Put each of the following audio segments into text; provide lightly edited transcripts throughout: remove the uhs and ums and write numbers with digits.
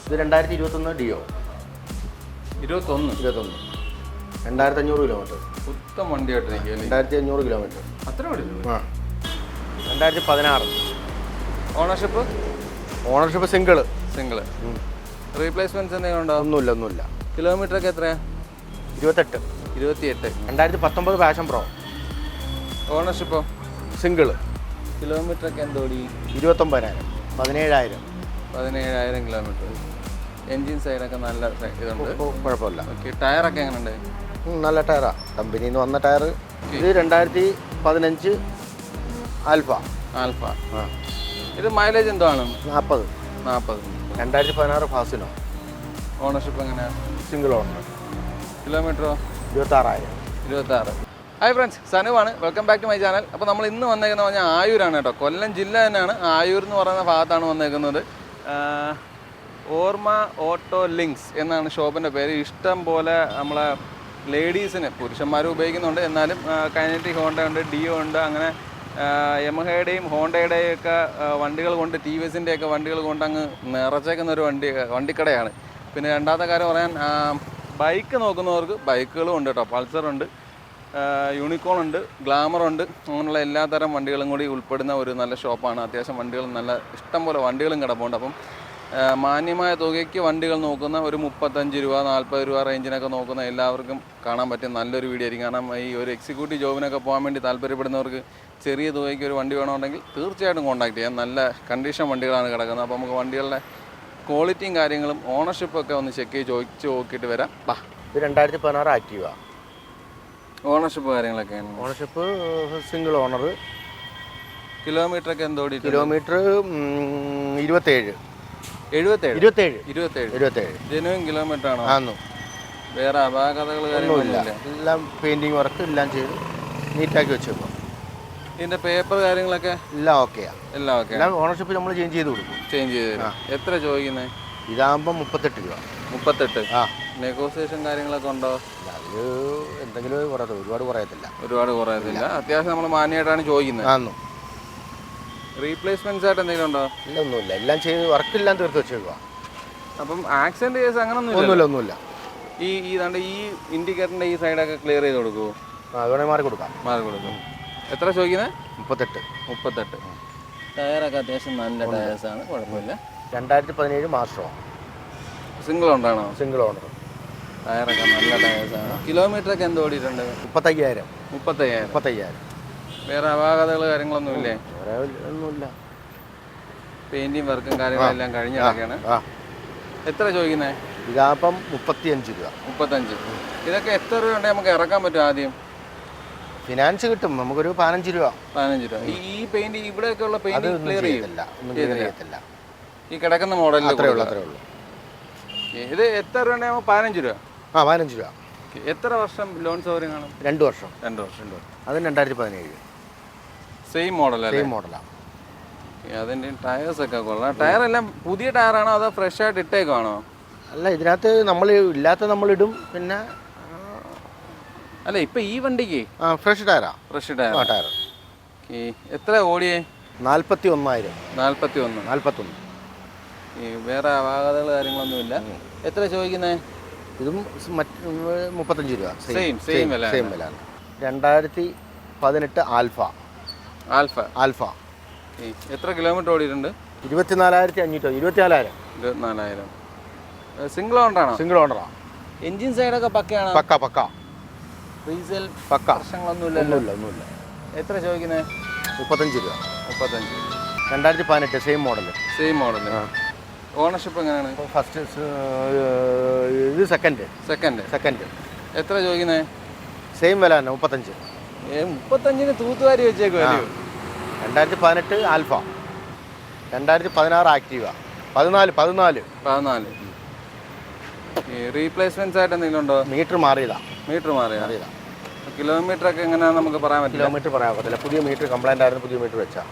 ഇത് 2021 deo. 21 2500 kilometre. ഉത്തമ വണ്ടിയായിട്ട് നിൽക്കുക. 2500 കിലോമീറ്റർ. അത്ര ഓടിയുള്ളൂ. 2016. Ownership single. റീപ്ലേസ്മെന്റ്സ് എന്തെങ്കിലും ഉണ്ടോ? ഒന്നുമില്ല. കിലോമീറ്റർ ഒക്കെ എത്രയാ? 28. 2019 പാഷൻ പ്രോ. ഓണർഷിപ്പോ? സിംഗിള്. കിലോമീറ്റർ ഒക്കെ എന്തോടി? 29,000. 17,000 കിലോമീറ്റർ. എൻജിൻ സൈഡൊക്കെ നല്ല ഇതുണ്ട്, കുഴപ്പമില്ല. ഓക്കെ. ടയറൊക്കെ എങ്ങനെയുണ്ട്? നല്ല ടയറാ, കമ്പനിയിൽ നിന്ന് വന്ന ടയർ. ഇത് 2015 ആൽഫ. ഇത് മൈലേജ് എന്തോ ആണ്? 40. 2016 ഫാസിനോ. ഓണർഷിപ്പ് എങ്ങനെയാ? Single owner. കിലോമീറ്ററോ? 26,000. ഹായ് ഫ്രണ്ട്സ്, സനുവാണ്. Welcome back to my channel. അപ്പോൾ നമ്മൾ ഇന്ന് വന്നേക്കുന്നത് പറഞ്ഞാൽ ആയൂരാണ് കേട്ടോ. കൊല്ലം ജില്ല തന്നെയാണ്. ആയൂർ എന്ന് പറയുന്ന ഭാഗത്താണ് വന്നേക്കുന്നത്. ഓർമ്മ ഓട്ടോ ലിങ്ക്സ് എന്നാണ് ഷോപ്പിൻ്റെ പേര്. ഇഷ്ടം പോലെ നമ്മളെ ലേഡീസിന്, പുരുഷന്മാരും ഉപയോഗിക്കുന്നുണ്ട്, എന്നാലും കൈനറ്റിക് ഹോണ്ട ഉണ്ട്, ഡിയോ ഉണ്ട്, അങ്ങനെ യമഹയുടെയും ഹോണ്ടയുടെയും ഒക്കെ വണ്ടികൾ കൊണ്ട്, ടി വി എസിൻ്റെയൊക്കെ വണ്ടികൾ കൊണ്ട് അങ്ങ് നിറച്ചേക്കുന്ന ഒരു വണ്ടിക്കടയാണ്. പിന്നെ രണ്ടാമത്തെ കാര്യം പറയാൻ, ബൈക്ക് നോക്കുന്നവർക്ക് ബൈക്കുകളും ഉണ്ട് കേട്ടോ. പൾസറുണ്ട്, യൂണിക്കോൺ ഉണ്ട്, ഗ്ലാമർ ഉണ്ട്, അങ്ങനെയുള്ള എല്ലാത്തരം വണ്ടികളും കൂടി ഉൾപ്പെടുന്ന ഒരു നല്ല ഷോപ്പാണ്. അത്യാവശ്യം വണ്ടികളും നല്ല ഇഷ്ടം പോലെ വണ്ടികളും കിടപ്പുണ്ട്. അപ്പം മാന്യമായ തുകയ്ക്ക് വണ്ടികൾ നോക്കുന്ന ഒരു 35 രൂപ 40 രൂപ റേഞ്ചിനൊക്കെ നോക്കുന്ന എല്ലാവർക്കും കാണാൻ പറ്റിയ നല്ലൊരു വീഡിയോ ആയിരിക്കും. കാരണം ഈ ഒരു എക്സിക്യൂട്ടീവ് ജോബിനൊക്കെ പോകാൻ വേണ്ടി താല്പര്യപ്പെടുന്നവർക്ക് ചെറിയ തുകയ്ക്ക് ഒരു വണ്ടി വേണമെന്നുണ്ടെങ്കിൽ തീർച്ചയായിട്ടും കോൺടാക്ട് ചെയ്യാം. നല്ല കണ്ടീഷൻ വണ്ടികളാണ് കിടക്കുന്നത്. അപ്പോൾ നമുക്ക് വണ്ടികളുടെ ക്വാളിറ്റിയും കാര്യങ്ങളും ഓണർഷിപ്പൊക്കെ ഒന്ന് ചെക്ക് ചെയ്ത് ചോദിച്ച് നോക്കിയിട്ട് വരാം. ഇത് 2016 ആക്റ്റീവ. ഓണർഷിപ്പ് കാര്യങ്ങളൊക്കെ? Ownership single owner. കിലോമീറ്റർ ഒക്കെ എന്തോടി? കിലോമീറ്റർ 27. ജെനുവിൻ കിലോമീറ്റർ ആണോ? ആന്നു. വേറെ അപാകതകൾ കാര്യങ്ങളില്ല? എല്ലാം പെയിന്റിങ് വർക്ക് എല്ലാം ചെയ്ത് നീറ്റാക്കി വെച്ചേക്കും. ഇതിന്റെ പേപ്പർ കാര്യങ്ങളൊക്കെ എല്ലാം ഓക്കെയാണ്. എല്ലാം ഓണർഷിപ്പ് നമ്മൾ ചേഞ്ച് ചെയ്ത് കൊടുക്കും. എത്ര ചോദിക്കുന്നത്? ഇതാകുമ്പോൾ 38 രൂപ. 38. നെഗോസിയേഷൻ കാര്യങ്ങളൊക്കെ ഉണ്ടോ? അത് എന്തെങ്കിലും ഒരുപാട് കുറയത്തില്ല. അത്യാവശ്യം നമ്മൾ മാന്യമായിട്ടാണ് ചോദിക്കുന്നത്. ആന്നു. റീപ്ലേസ്മെന്റ്സ് ആയിട്ട് എന്തെങ്കിലും ഉണ്ടോ? ഒന്നുമില്ല, എല്ലാം ചെയ്ത് വർക്കെല്ലാം തീർത്ത് വെച്ചേക്കുക. അപ്പം ആക്സിഡന്റ് കേസ് അങ്ങനെ ഒന്നുമില്ല. ഈ ഇൻഡിക്കേറ്ററിന്റെ ഈ സൈഡൊക്കെ ക്ലിയർ ചെയ്ത് കൊടുക്കുമോ? വേണമെങ്കിൽ മാറി കൊടുക്കും. എത്ര ചോദിക്കുന്നത്? 38. ടയറൊക്കെ അത്യാവശ്യം നല്ല ടയേഴ്സാണ്, കുഴപ്പമില്ല. 2017 മാസ്റ്ററോ. സിംഗിൾ ഓണറാണോ? Single owner. ടയറൊക്കെ നല്ല ടയേഴ്സാണ്. കിലോമീറ്റർ ഒക്കെ എന്ത് ഓടിയിട്ടുണ്ട്? 35,000. വേറെ അപാകതകൾ കാര്യങ്ങളൊന്നുമില്ലേ? ഒന്നുമില്ല. പെയിന്റിങ് വർക്കും കാര്യങ്ങളെല്ലാം കഴിഞ്ഞ ഇടയ്ക്കാണ്. എത്ര ചോദിക്കുന്നത്? ഇതാപ്പം 35 രൂപ. 35. ഇതൊക്കെ എത്ര രൂപ ഉണ്ടെങ്കിൽ നമുക്ക് ഇറക്കാൻ പറ്റും? ആദ്യം ഫിനാൻസ് കിട്ടും, നമുക്കൊരു 15 രൂപ. ഈ പെയിന്റ് ഇവിടെയൊക്കെ ഉള്ള പെയിന്റ് ക്ലിയർ ചെയ്യത്തില്ല. ഈ കിടക്കുന്ന മോഡലിൽ അത്രേ ഉള്ളൂ. ഇത് എത്ര രൂപ ഉണ്ടെങ്കിൽ 15 രൂപ. 15 രൂപ. എത്ര വർഷം ലോൺ സൗകര്യം കാണും? 2 വർഷം. അത് 2017. സെയിം മോഡലാണ്. അതിൻ്റെ ടയേഴ്സ് ഒക്കെ കൊള്ളാം. ടയർ എല്ലാം പുതിയ ടയറാണോ അതോ ഫ്രഷ് ആയിട്ട് ഇട്ടേക്കാണോ? അല്ല, ഇതിനകത്ത് നമ്മൾ ഇല്ലാത്ത നമ്മളിടും. പിന്നെ അല്ല, ഇപ്പൊ ഈ വണ്ടിക്ക് ഫ്രഷ് ടയർ. എത്ര ഓടിയേ? 41,000. വേറെ അപാകതകൾ കാര്യങ്ങളൊന്നുമില്ല. എത്ര ചോദിക്കുന്നത്? ഇതും 35 രൂപ. സെയിം വില. 2018 ആൽഫ. എത്ര കിലോമീറ്റർ ഓടിയിട്ടുണ്ട്? 24,500. സിംഗിൾ ഓണറാണോ? സിംഗിൾ ഓണറാ. എൻജിൻ സൈഡൊക്കെ പക്കയാണ്? പക്ക. ഡീസൽ പക്ക. പ്രശ്നങ്ങളൊന്നുമില്ല. എത്ര ചോദിക്കുന്നത്? 35 രൂപ. 2018 സെയിം മോഡൽ. ഓണർഷിപ്പ് എങ്ങനെയാണ്? ഫസ്റ്റ്. ഇത് സെക്കൻഡ്. എത്ര ചോദിക്കുന്നത്? സെയിം വില തന്നെ, 35. 35 തൂത്തുവാരി വെച്ചേക്കുവാ. 2018 ആൽഫ. 2016 ആക്റ്റീവ. 14. റീപ്ലേസ്മെന്റ്സ് ആയിട്ട് എന്തെങ്കിലും ഉണ്ടോ? മീറ്റർ മാറിയതാ. കിലോമീറ്റർ ഒക്കെ എങ്ങനെയാണെന്ന് നമുക്ക് പറയാൻ പറ്റില്ല. കിലോമീറ്റർ പറയാൻ പറ്റില്ല. പുതിയ മീറ്റർ കംപ്ലൈന്റ് ആയിരുന്നു, പുതിയ മീറ്റർ വെച്ചാ.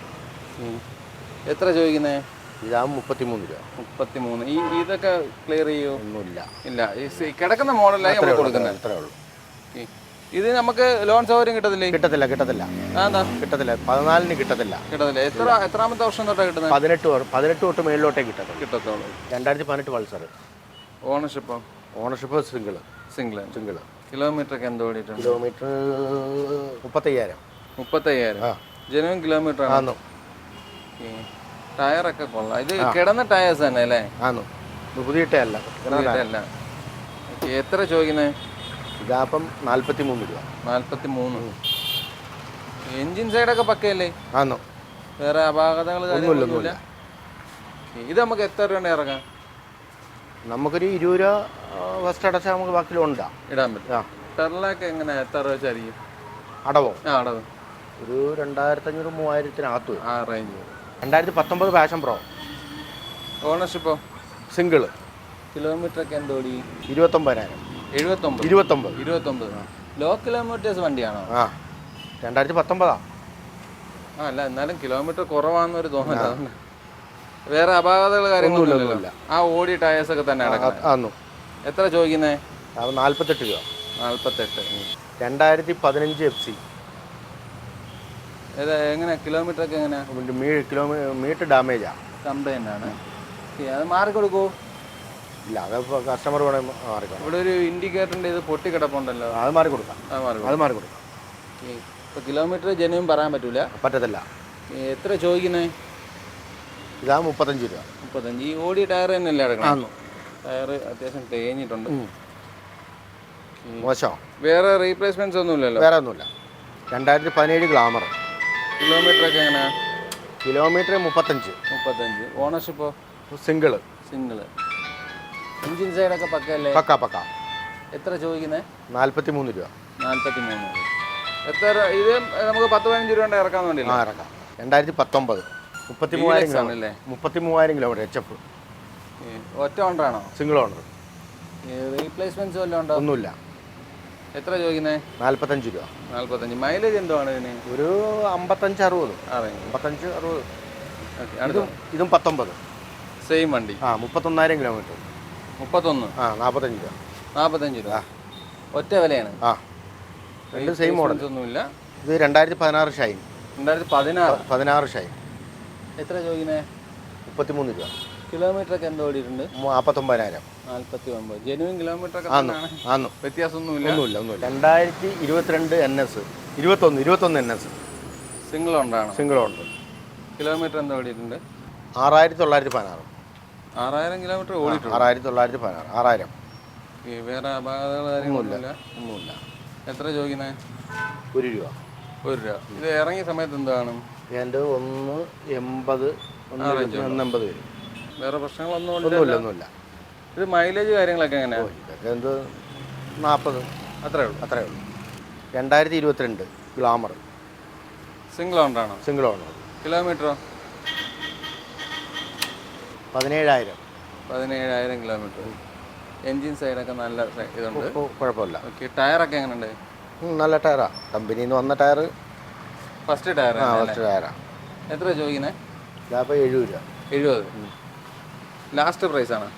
എത്ര ചോദിക്കുന്നത്? ഇതാകും 33 രൂപ. 33. ഇതൊക്കെ ക്ലിയർ ചെയ്യോ? ഒന്നുമില്ല. ഇല്ല. ഈ കിടക്കുന്ന മോഡലായി നമ്മൾ കൊടുക്കുന്നത്. അത്രേ ഉള്ളൂ. ഇത് നമുക്ക് ലോൺ സൗകര്യം കിട്ടത്തില്ലേ? കിട്ടത്തില്ല കിട്ടത്തില്ല എന്താ കിട്ടത്തില്ല. 14-ന് കിട്ടത്തില്ല. കിട്ടത്തില്ല. എത്രാമത്തെ വർഷം തൊട്ടാ കിട്ടുന്നത്? 18 തൊട്ട് മേളിലോട്ടേ കിട്ടത്തുള്ളൂ. കിട്ടത്തുള്ളൂ. 2018 പൾസർ. ഓണർഷിപ്പോ? Ownership single. സിംഗിൾ. കിലോമീറ്റർ ഒക്കെ എന്തോ ഓടിയിട്ടുണ്ട്? കിലോമീറ്റർ 35,000. 35,000. ജനുവൻ കിലോമീറ്റർ ആണോ? ടയറൊക്കെ കൊള്ളാം. ഇത് കിടന്ന ടയേഴ്സ് തന്നെ അല്ലേ? ആണോ? പുതിയിട്ടല്ല. എത്ര ചോദിക്കുന്നേ? ഇതാപ്പം 43 രൂപ. 43. എൻജിൻ സൈഡൊക്കെ പക്കയല്ലേ? ആണോ? വേറെ അപാകതകൾ കാര്യങ്ങളൊന്നുമില്ല. ഇത് നമുക്ക് എത്ര രൂപ ഇറങ്ങാം? നമുക്കൊരു 20 രൂപ ഫസ്റ്റ് അടച്ചാൽ നമുക്ക് ബാക്കി ലോൺ ഇടാൻ പറ്റും. ടെർലാക്ക് എങ്ങനെ എത്ര രൂപ വെച്ചായിരിക്കും അടവോ? അടവ് ഒരു 2500-3000-നകത്ത്. ആ റേഞ്ച്. 2019 Passion Pro. ഓണർഷിപ്പോ? സിംഗിൾ. കിലോമീറ്റർ ഒക്കെ എന്തോടി? 29,000. 29. Law kilometres വണ്ടിയാണോ? ആ 2019. അല്ല എന്നാലും കിലോമീറ്റർ കുറവാണെന്നൊരു തോന്നല. വേറെ അപാകതകൾ കാര്യങ്ങളൊന്നുമില്ല. ആ ഓടി ടയേഴ്സ് ഒക്കെ തന്നെ ആന്നു. എത്ര ചോദിക്കുന്നേ? 48 രൂപ. 48. 2015 FC. എങ്ങനെ കിലോമീറ്റർ ഒക്കെ എങ്ങനെയാ? മീറ്റർ ഡാമേജാ. കംപ്ലൈൻ്റ് ആണ്. അത് മാറിക്കൊടുക്കൂ? ഇല്ല, അത് കസ്റ്റമർ മാറിക്കൊടുക്കാം. ഇവിടെ ഒരു ഇൻഡിക്കേറ്ററിൻ്റെ ഇത് പൊട്ടി കിടപ്പുണ്ടല്ലോ, അത് മാറിക്കൊടുക്കാം. അത് മാറിക്കൊടുക്കാം. ഇപ്പോൾ കിലോമീറ്റർ ജനുവും പറയാൻ പറ്റൂല. പറ്റത്തില്ല. എത്ര ചോദിക്കുന്നേ? ഇതാ 35 രൂപ. 35. ഈ ഓടി ടയർ തന്നെയല്ലേ അടക്കണം? ടയർ അത്യാവശ്യം തേഞ്ഞിട്ടുണ്ട്. മോശം. വേറെ റീപ്ലേസ്മെന്റ്സ് ഒന്നുമില്ലല്ലോ? വേറെ ഒന്നുമില്ല. 2017 ഗ്ലാമർ. കിലോമീറ്റർ ഒക്കെ എങ്ങനെയാ? കിലോമീറ്റർ 35. ഓണർഷിപ്പോ? സിംഗിൾ. എഞ്ചിൻ സൈഡൊക്കെ പക്കല്ലേ? പക്ക. എത്ര ചോദിക്കുന്നേ? 43 രൂപ. 43. എത്ര? ഇത് നമുക്ക് 10-15 രൂപ ഇറക്കാൻ വേണ്ടിയില്ല? ഇറക്കാം. 2019 33,000 കിലോമീറ്റർ HF. ഒറ്റ ഓണറാണോ? Single owner. റീപ്ലേസ്മെന്റ്സ് വല്ലതും ഉണ്ടോ? ഒന്നുമില്ല. എത്ര ചോദിക്കുന്നേ? 45 രൂപ. 45. മൈലേജ് എന്തോ ആണ് ഇതിന്? ഒരു 55-60. 55-60. ഇതും 19. സെയിം വണ്ടി. 31,000 കിലോമീറ്റർ. 31. 45 രൂപ. 45 രൂപ. ഒറ്റ വിലയാണ്. രണ്ടും സെയിം മോഡൽ. ഒന്നുമില്ല. ഇത് 2016 ഷൈൻ. 2016 ഷൈൻ. എത്ര ചോദിക്കുന്നേ? 33 രൂപ. കിലോമീറ്റർ ഒക്കെ എന്തോ ഓടിയിട്ടുണ്ട്? 49,000. 49. ജെനുവിൻ കിലോമീറ്റർ ഒക്കെ വ്യത്യാസമൊന്നുമില്ല. 2022 NS. 21 NS. സിംഗിൾ ഓണറാണ്. Single owner. കിലോമീറ്റർ എന്തോ ഓടിയിട്ടുണ്ട്? 6,916. 6000 കിലോമീറ്റർ ഓടിയിട്ടുണ്ട്. 6,916. 6,000. വേറെ അപാകതകൾ കാര്യങ്ങളൊന്നുമില്ല. ഒന്നുമില്ല. എത്ര ചോദിക്കുന്നേ? 1 രൂപ. 1 രൂപ. ഇത് ഇറങ്ങിയ സമയത്ത് എന്താണ്? എൻ്റെ 180 വരും. വേറെ പ്രശ്നങ്ങളൊന്നും ഒന്നുമില്ല. ഇത് മൈലേജ് കാര്യങ്ങളൊക്കെ എങ്ങനെയാണ്? ഇതൊക്കെ എന്ത് 40. അത്രേ ഉള്ളൂ. 2022 ഗ്ലാമർ. സിംഗിൾ ഓണറാണോ? Single owner. കിലോമീറ്ററോ? 17,000. 17,000 കിലോമീറ്റർ. എൻജിൻ സൈഡൊക്കെ നല്ല ഇതുണ്ട്. കുഴപ്പമില്ല. ഓക്കെ. ടയറൊക്കെ എങ്ങനെയുണ്ട്? നല്ല ടയറാ. കമ്പനിയിൽ നിന്ന് വന്ന ടയർ. First tyre. ഫസ്റ്റ് ടയറാ. എത്ര ചോദിക്കുന്നത്? ഇതാപ്പോൾ 70 രൂപ. 70. ലാസ്റ്റ് പ്രൈസാണ്.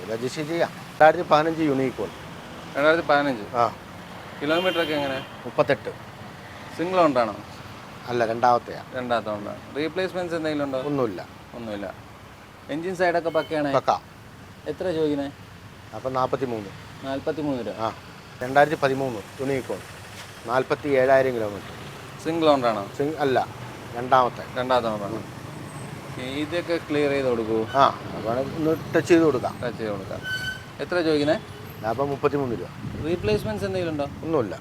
രജിസ്റ്റർ ചെയ്യാം. 2015 യൂണിക്കോൺ. 2015. കിലോമീറ്റർ ഒക്കെ എങ്ങനെ? 38. സിംഗിൾ ഓണറാണോ? അല്ല, രണ്ടാമത്തെ ഓണറാണ്. റീപ്ലേസ്മെന്റ്സ് എന്തെങ്കിലും ഉണ്ടോ? ഒന്നുമില്ല. എൻജിൻ സൈഡൊക്കെ പക്കയാണ്. പക്ക. എത്ര ചോദിക്കുന്നത്? അപ്പം 43. 43 രൂപ. 2013 യൂണിക്കോൺ. 47,000 കിലോമീറ്റർ. സിംഗിൾ ഓണറാണോ? അല്ല, രണ്ടാമത്തെ ഓണറാണ്. ഇതൊക്കെ ക്ലിയർ ചെയ്ത് കൊടുക്കൂ. ഒന്ന് ടച്ച് ചെയ്ത് കൊടുക്കാം. എത്ര ചോദിക്കുന്നത്? അപ്പം 33 രൂപ. റീപ്ലേസ്മെന്റ്സ് എന്തെങ്കിലും ഉണ്ടോ? ഒന്നുമില്ല.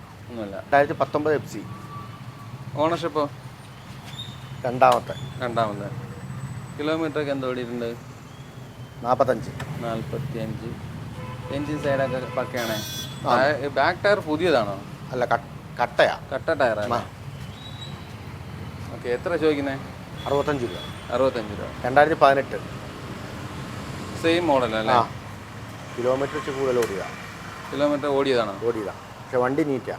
2019 FC. ഓണർഷിപ്പോ? രണ്ടാമത്തെ. കിലോമീറ്റർ ഒക്കെ എന്തോ ഓടിയിട്ടുണ്ട്? 45. എൻജിൻ സൈഡൊക്കെ പക്കയാണ്. Back tyre പുതിയതാണോ? അല്ല, കട്ടയാ. കട്ട ടയറാണ്. ഓക്കെ. എത്ര ചോദിക്കുന്നത്? 65 രൂപ. 65 രൂപ. 2018. സെയിം മോഡൽ അല്ലേ? കിലോമീറ്റർ കൂടുതൽ ഓടിയതാ. കിലോമീറ്റർ ഓടിയതാണോ? പക്ഷെ വണ്ടി നീറ്റാ.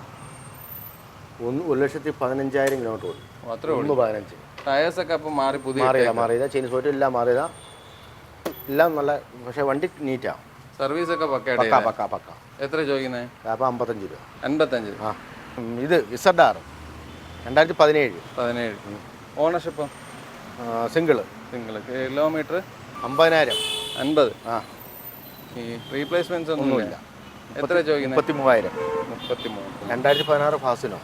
1,15,000 കിലോമീറ്റർ ഓടി. അത്ര 15. ടയേഴ്സൊക്കെ അപ്പം മാറിയതാ. ചെയിൻ സോറ്റ് എല്ലാം മാറിയതാ. എല്ലാം നല്ല. പക്ഷെ വണ്ടി നീറ്റാ. സർവീസൊക്കെ പക്ക. പക്ക. എത്ര ചോദിക്കുന്നത്? അപ്പം 55 രൂപ. 55. ഇത് ZR 2017. 17. ഓണർഷിപ്പോ? സിംഗിള്. കിലോമീറ്റർ 50,000. 50. ആ. ഈ റീപ്ലേസ്മെന്റ്സ് ഒന്നുമില്ല. എത്ര ചോദിക്കുന്നത്? 33,000. 33. 2016 ഫാസിനോ.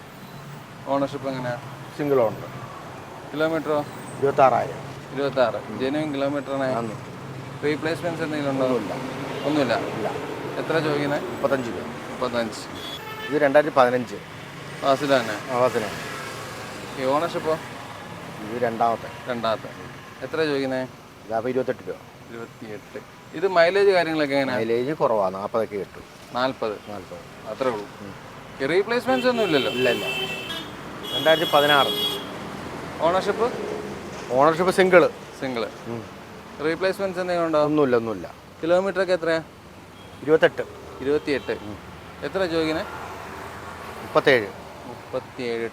ഓണർഷിപ്പ് എങ്ങനെയാ? Single owner. കിലോമീറ്ററോ? 26,000. 26. ജെനുവിൻ കിലോമീറ്ററിനെ റീപ്ലേസ്മെന്റ്സ് എന്തെങ്കിലും ഉണ്ടോ? ഒന്നുമില്ല. ഇല്ല. എത്ര ചോദിക്കുന്നത്? 35 രൂപ. 35. ഇത് 2015 ഫാസില തന്നെ. ഫാസിനോ. ഈ ഓണർഷിപ്പോ? ഇത് രണ്ടാമത്തെ. എത്ര ചോദിക്കുന്നത്? ഇതപ്പോൾ 28 രൂപ. 28. ഇത് മൈലേജ് കാര്യങ്ങളൊക്കെ എങ്ങനെയാണ്? മൈലേജ് കുറവാണ്, 40 കിട്ടും. 40. 40. അത്രേ ഉള്ളൂ. ഈ റീപ്ലേസ്മെന്റ്സ് ഒന്നും ഇല്ലല്ലോ? ഇല്ല. 2016. ഓണർഷിപ്പ്? Ownership single. റീപ്ലേസ്മെന്റ്സ് എന്തെങ്കിലും ഉണ്ടോ? ഒന്നുമില്ല. കിലോമീറ്റർ ഒക്കെ എത്രയാ? 28. എത്ര ചോദിക്കുന്നത്? 37.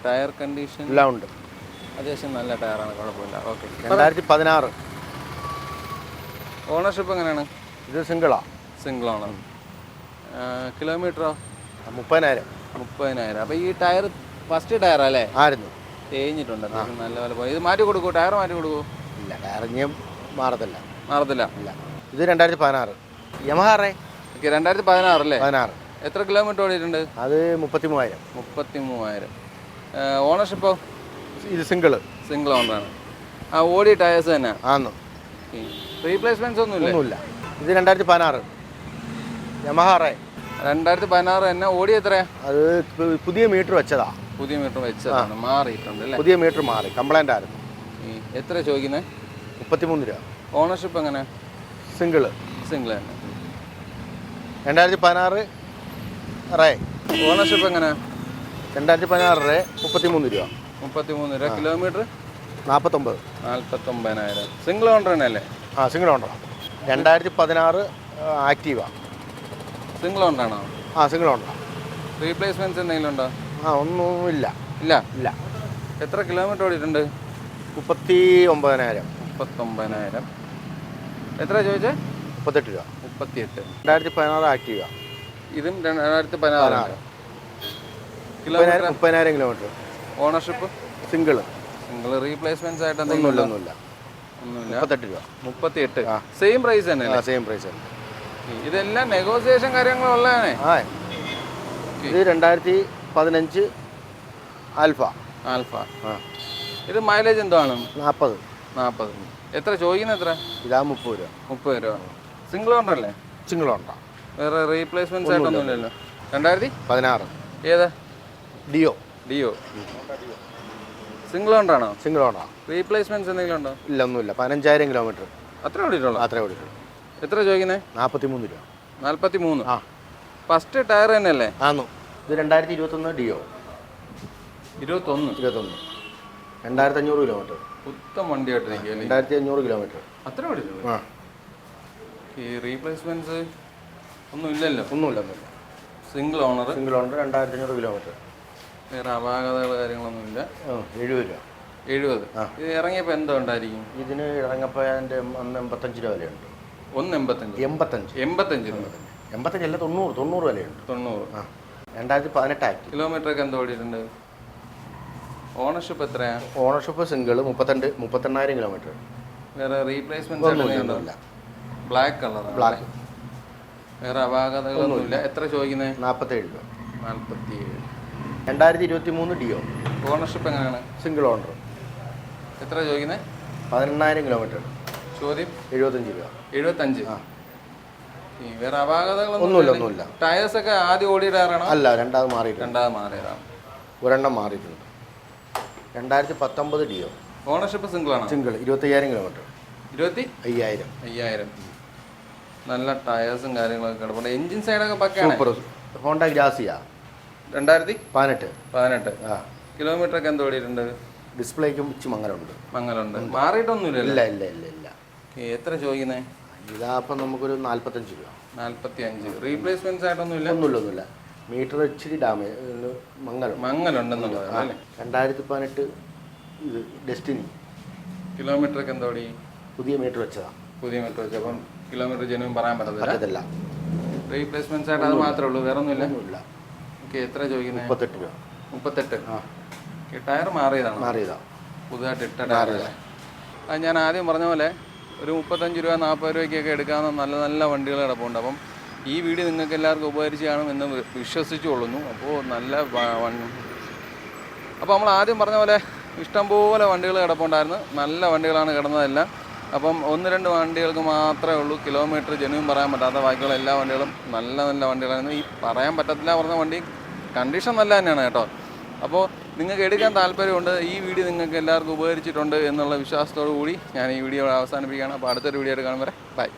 ടയർ കണ്ടീഷൻ എല്ലാം ഉണ്ട്. അത്യാവശ്യം നല്ല ടയറാണ്, കുഴപ്പമില്ല. ഓക്കെ. 2016. ഓണർഷിപ്പ് എങ്ങനെയാണ്? ഇത് സിംഗിളാ. സിംഗിളാണ്. കിലോമീറ്ററോ? 30,000. അപ്പോൾ ഈ ടയർ ഫസ്റ്റ് ടയറല്ലേ? ആയിരുന്നു. തേഞ്ഞിട്ടുണ്ട്, നല്ലപോലെ പോയി. ഇത് മാറ്റി കൊടുക്കൂ, ടയർ മാറ്റി കൊടുക്കൂ? ഇല്ല, ടയർ ഇനിയും മാറത്തില്ല. ഇല്ല. ഇത് 2016 യമഹ റേ. 2016 അല്ലേ? 16. എത്ര കിലോമീറ്റർ ഓടിയിട്ടുണ്ട്? അത് 33,000. 33,000. ഓണർഷിപ്പോ? ഇത് സിംഗിൾ ഓണറാണ്. ഓടി ടയേഴ്സ് തന്നെ ആന്ന്. റീപ്ലേസ്മെന്റ്സ് ഒന്നുമില്ല. ഇത് 2016 യമഹ റേ. 2016 തന്നെ. ഓടി എത്രയാ? അത് പുതിയ മീറ്റർ വെച്ചതാ. പുതിയ മീറ്റർ വെച്ചതാണ്, മാറിയിട്ടുണ്ട് അല്ലേ? പുതിയ മീറ്റർ മാറി, കംപ്ലൈൻ്റ് ആയിരുന്നു. എത്ര ചോദിക്കുന്നത്? 33 രൂപ. ഓണർഷിപ്പ് എങ്ങനെ? സിംഗിൾ തന്നെ. 2016 റേ. ഓണർഷിപ്പ് എങ്ങനെ? 2016 റേ 33 രൂപ. 33 രൂപ. കിലോമീറ്റർ 49,000. സിംഗിൾ ഓണർ തന്നെ അല്ലേ? സിംഗിൾ ഓണറാണ്. 2016 ആക്റ്റീവ. സിംഗിൾ ഓണറാണോ? സിംഗിൾ ഓണറാണ്. റീപ്ലേസ്മെന്റ്സ് എന്തെങ്കിലും ഉണ്ടോ? ഒന്നുമില്ല. ഇല്ല. എത്ര കിലോമീറ്റർ ഓടിയിട്ടുണ്ട്? 39,000. 39,000. എത്ര ചോദിച്ചേ? 38 രൂപ. 38. 2016 ആക്റ്റീവ. ഇതും 2016. 30,000 കിലോമീറ്റർ. ഓണർഷിപ്പ്? സിംഗിൾ. റീപ്ലേസ്മെന്റ്സ് ആയിട്ട് എന്തെങ്കിലും? ഒന്നുമില്ല. 38 രൂപ. 38. സെയിം പ്രൈസ് തന്നെ? സെയിം പ്രൈസ് തന്നെ. ഇതെല്ലാം നെഗോസിയേഷൻ കാര്യങ്ങളുള്ളതാണ്. ഇത് 2015 ആൽഫ. ഇത് മൈലേജ് എന്താണ്? 40. എത്ര ചോദിക്കുന്നത്? എത്ര? ഇതാ 30 രൂപ. 30 രൂപ. സിംഗിൾ ഓണർ അല്ലേ? Single owner. വേറെ റീപ്ലേസ്മെന്റ്സ് ആയിട്ടൊന്നുമില്ലല്ലോ? 2016. ഏതാ? ഡിയോ. സിംഗിൾ ഓണർ ആണോ? Single owner. റീപ്ലേസ്മെന്റ്സ് എന്തെങ്കിലും ഉണ്ടോ? ഇല്ല, ഒന്നുമില്ല. 15,000 കിലോമീറ്റർ. അത്ര ഓടിയിട്ടുള്ളൂ? എത്ര ചോദിക്കുന്നത്? 43 രൂപ. 43. ഫസ്റ്റ് ടയർ തന്നെയല്ലേ? ആന്നു. ഇത് 2021 ഡിയോ. 21. 2,500 കിലോമീറ്റർ. ഉത്തമ വണ്ടിയായിട്ട് നിൽക്കുക. 2,500 കിലോമീറ്റർ. അത്ര ഓടിയിട്ടുള്ളൂ? ഈ റീപ്ലേസ്മെന്റ്സ് ഒന്നും ഇല്ലല്ലോ? ഒന്നുമില്ല. Single owner. 2,500 കിലോമീറ്റർ. വേറെ അപാകതകൾ കാര്യങ്ങളൊന്നുമില്ല. 70 രൂപ. 70. ഇത് ഇറങ്ങിയപ്പോൾ എന്തോ ഉണ്ടായിരിക്കും? ഇതിന് ഇറങ്ങപ്പോൾ അതിൻ്റെ 85 രൂപ വിലയുണ്ട്. 85. 85 അല്ല, 90 വിലയുണ്ട്. 90. 2018 ആക്ട്. കിലോമീറ്റർ ഒക്കെ എന്തോ ഓടിയിട്ടുണ്ട്? ഓണർഷിപ്പ് എത്രയാ? Ownership single 38,000 kilometre. വേറെ റീപ്ലേസ്മെന്റ്? Black colour. ബ്ലാക്ക്. വേറെ അപാകതകളൊന്നുമില്ല. എത്ര ചോദിക്കുന്നത്? 47 രൂപ. 47. 2023 ഡിയോ. ഓണർഷിപ്പ് എങ്ങനെയാണ്? Single owner. എത്ര ചോദിക്കുന്നത്? 18,000 കിലോമീറ്റർ. ചോദ്യം? 75 രൂപ. 75. വേറെ ഒന്നുമില്ല. ടയേഴ്സ് ഒക്കെ ആദ്യം ഓടിയ ടയറാണോ? അല്ല, രണ്ടാമത് മാറിയതാണ്. ഒരെണ്ണം മാറിയിട്ടുണ്ട്. 2019 ഡിയോ. ഓണർഷിപ്പ് സിംഗിൾ ആണ്? സിംഗിൾ. 25,000 കിലോമീറ്റർ. 25,000. നല്ല ടയേഴ്സും കാര്യങ്ങളൊക്കെ കിടപ്പുണ്ട്. എഞ്ചിൻ സൈഡൊക്കെ പക്കയാണ്. സൂപ്പർ. Honda Grazia. 2018. കിലോമീറ്റർ ഒക്കെ എന്തോ ഓടിയിട്ടുണ്ട്? ഡിസ്പ്ലേക്കും ഇച്ച് മങ്ങലുണ്ട്. മാറിയിട്ടൊന്നുമില്ല? ഇല്ല. എത്ര ചോദിക്കുന്നത്? ഇതാപ്പം നമുക്കൊരു 45 രൂപ. 45. റീപ്ലേസ്മെന്റ്സ് ആയിട്ടൊന്നുമില്ല? ഒന്നുമില്ല. മീറ്റർ ഇച്ചിരി ഡാമേജ് മങ്ങലുണ്ടെന്നുള്ളത്. 2018 ഇത് ഡെസ്റ്റിനി. കിലോമീറ്റർ ഒക്കെ എന്തോ ഓടി? പുതിയ മീറ്റർ വെച്ചതാ. വെച്ചപ്പം കിലോമീറ്റർ ജനുവൻ പറയാൻ പറ്റത്തില്ല. റീപ്ലേസ്മെന്റ്സ് ആയിട്ട് അത് മാത്രമേ ഉള്ളൂ, വേറെ ഒന്നുമില്ല? എത്ര ചോദിക്കുന്നത്? 38 രൂപ. 38. ആ ഈ ടയർ മാറിയതാണ്, മാറിയതാണ്, പുതുതായിട്ട് ഇട്ട ടയർ. അത് ഞാൻ ആദ്യം പറഞ്ഞ പോലെ ഒരു 35 രൂപ 40 രൂപയ്ക്കൊക്കെ എടുക്കാവുന്ന നല്ല നല്ല വണ്ടികൾ കിടപ്പുണ്ട്. അപ്പം ഈ വീഡിയോ നിങ്ങൾക്ക് എല്ലാവർക്കും ഉപകരിച്ച് കാണും എന്ന് വിശ്വസിച്ചു കൊള്ളുന്നു. അപ്പോൾ അപ്പോൾ നമ്മൾ ആദ്യം പറഞ്ഞ പോലെ ഇഷ്ടംപോലെ വണ്ടികൾ കിടപ്പുണ്ടായിരുന്നു. നല്ല വണ്ടികളാണ് കിടന്നതെല്ലാം. അപ്പം 1-2 വണ്ടികൾക്ക് മാത്രമേ ഉള്ളൂ കിലോമീറ്റർ ജെന്യൂൻ പറയാൻ പറ്റാത്ത. ബാക്കിയുള്ള എല്ലാ വണ്ടികളും നല്ല നല്ല വണ്ടികളായിരുന്നു. ഈ പറയാൻ പറ്റത്തില്ല പറഞ്ഞ വണ്ടി കണ്ടീഷൻ നല്ല തന്നെയാണ് കേട്ടോ. അപ്പോൾ നിങ്ങൾക്ക് എടുക്കാൻ താല്പര്യമുണ്ട്, ഈ വീഡിയോ നിങ്ങൾക്ക് എല്ലാവർക്കും ഉപകരിച്ചിട്ടുണ്ട് എന്നുള്ള വിശ്വാസത്തോടു കൂടി ഞാൻ ഈ വീഡിയോ അവസാനിപ്പിക്കുകയാണ്. അപ്പോൾ അടുത്തൊരു വീഡിയോ ആയിട്ട് കാണും വരെ ബൈ.